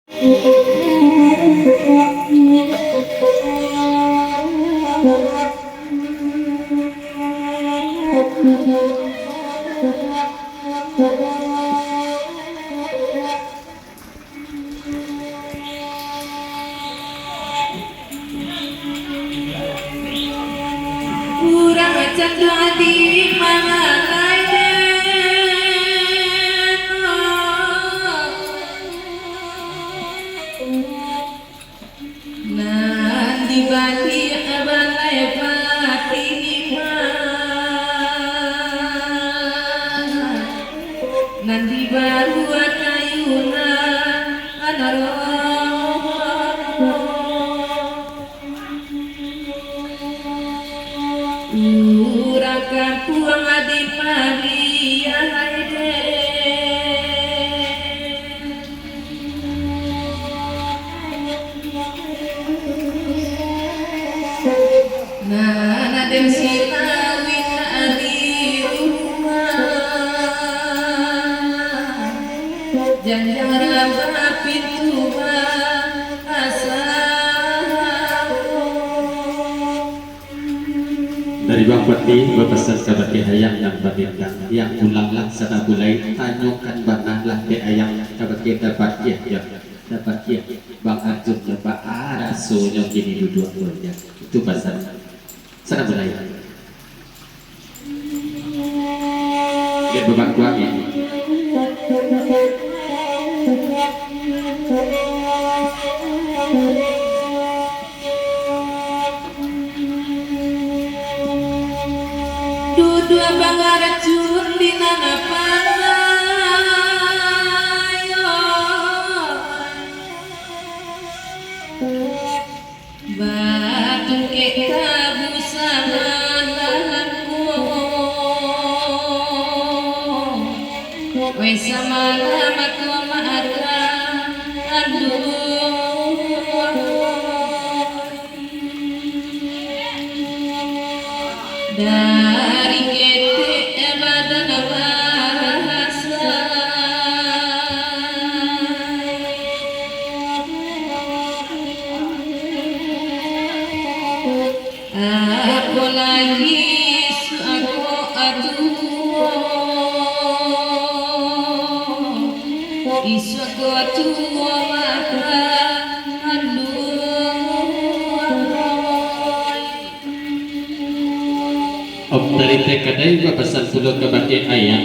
Kurang jadi mana nanti balik balai nanti baru kayuna urakan puang adi Maria haide nah den silawin adi rumah jangan pintu dari Bang Peti berpesan kepada hayang yang berbeda yang ulanglah sana bulai tanyakan banahlah ke ayam kepada kita dapat ya dapat ya Bang Arjun Pak Arasonya kini duduk saja itu pesan sana bulai dia beban kuat ya dua bangaracun di nanapayo batu kita busananku wes samalam aku marah dari kete badan bahasa aku lagi aku aduh isu aku aduh maka Om dari tekadai pesan pulau ke bagi ayam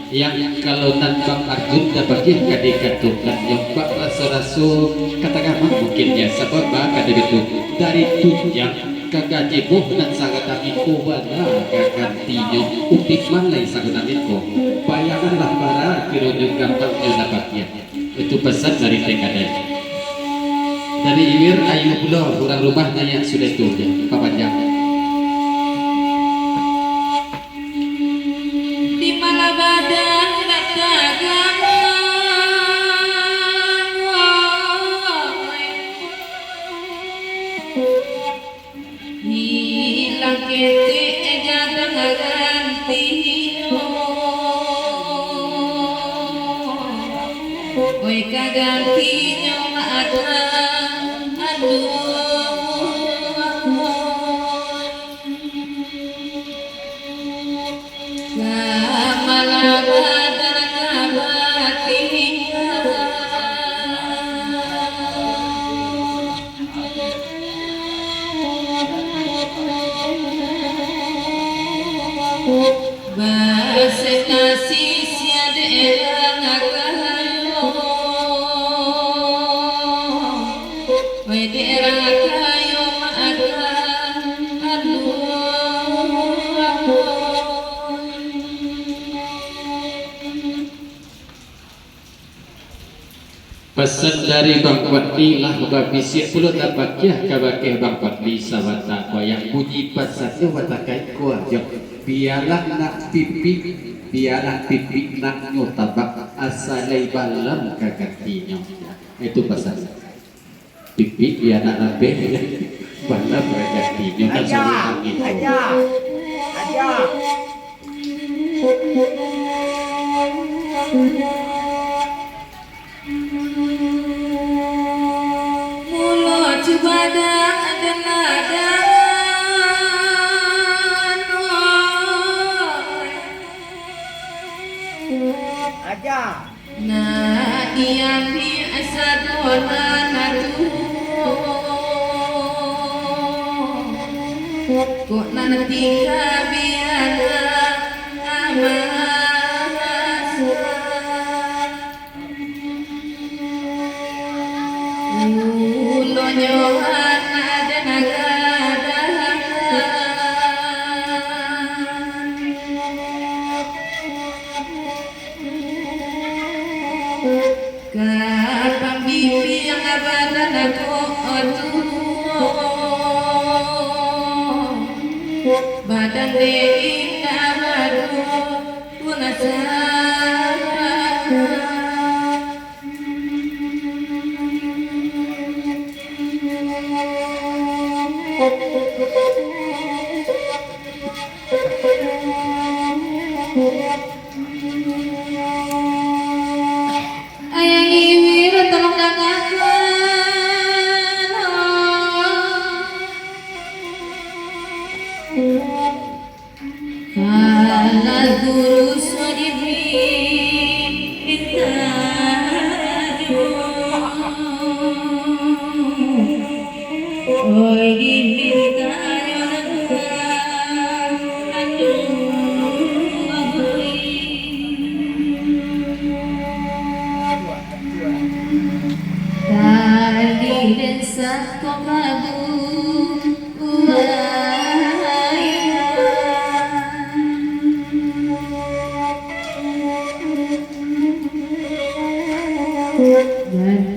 yang kalau tanpa Arjun dapat kadikatukan yang pak rasul katakan mungkin ya sebab kada itu dari tunjang kagaji buh dan sangat amiku bana kagantinya upik malai sangat amiku bayanganlah para kirunjuk gampangnya dapatnya itu pesan dari tekadai dari Iwir ayu pulau orang rumahnya yang sudah itu ya papanjang hilang kete jadang ganti oi kaganti nyoma ada bahasa kasih siada elang akayo oi daerah akayo maada pesan dari Bang Patli lah babisi puluh dapat ya kabake Bang Patli sawata yang puji pasatnya watakai kuajak biarlah nak pipi nak nyotabak asalai balam kagantinya itu pesan pipi biar nak nabe balam kagantinya aja Iyambi asadona natu kok nanti kabiana amasa ulonyohan ada nagadahan kapang bibi yang abadan ako badan deing namadu punasana ayang iwir tolong dengarkan kalau guru sodibin oi dimintayo tadi desa komabu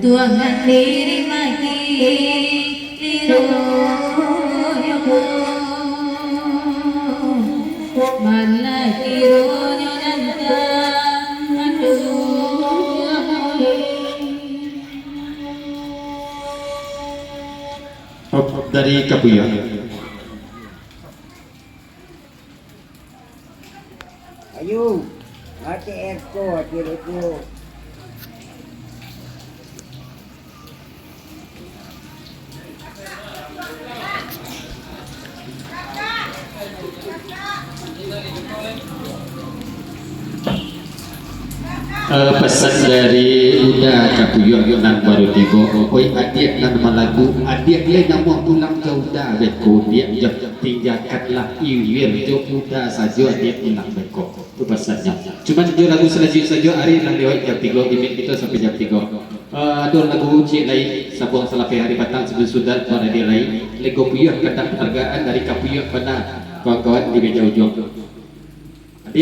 tuangan diri mati liro mana kiro nyonanta dari Kapuya. Ayo, mati eko, eko. Pesan dari Uda Kapuya nan baru tiba oi adik nan malagu adik le nama pulang jauh dah beko dia tinggalkanlah iwir jo Uda saja adik pulang beko itu pesannya cuman dia lagu selanjutnya saja hari nan lewat jam 3 limit kita sampai jam 3 ada lagu cik lain sabung salapi hari petang sebelum sudah pada dia lain lego puyuh kata penghargaan dari Kapuya pada kawan-kawan di meja ujung